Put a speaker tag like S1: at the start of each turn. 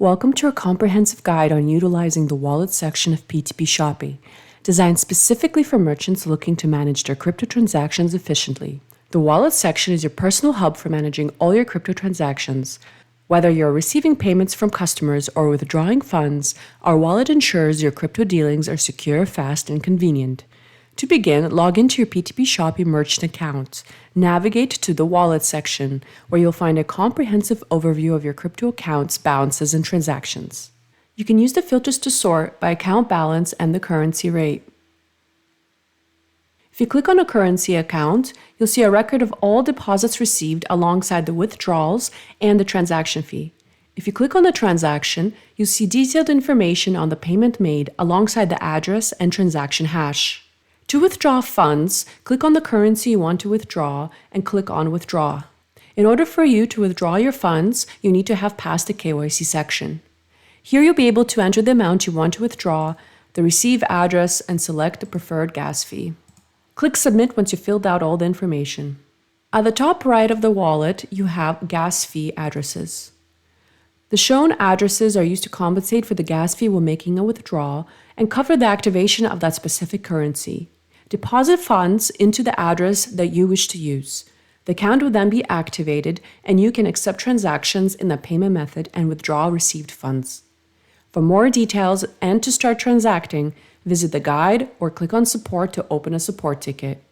S1: Welcome to our comprehensive guide on utilizing the wallet section of PTPShopy, designed specifically for merchants looking to manage their crypto transactions efficiently. The wallet section is your personal hub for managing all your crypto transactions. Whether you're receiving payments from customers or withdrawing funds, our wallet ensures your crypto dealings are secure, fast, and convenient. To begin, log into your PTPShopy merchant account. Navigate to the Wallet section, where you'll find a comprehensive overview of your crypto accounts, balances, and transactions. You can use the filters to sort by account balance and the currency rate. If you click on a currency account, you'll see a record of all deposits received alongside the withdrawals and the transaction fee. If you click on the transaction, you'll see detailed information on the payment made alongside the address and transaction hash. To withdraw funds, click on the currency you want to withdraw and click on Withdraw. In order for you to withdraw your funds, you need to have passed the KYC section. Here you'll be able to enter the amount you want to withdraw, the receive address, and select the preferred gas fee. Click Submit once you've filled out all the information. At the top right of the wallet, you have gas fee addresses. The shown addresses are used to compensate for the gas fee when making a withdrawal and cover the activation of that specific currency. Deposit funds into the address that you wish to use. The account will then be activated and you can accept transactions in the payment method and withdraw received funds. For more details and to start transacting, visit the guide or click on Support to open a support ticket.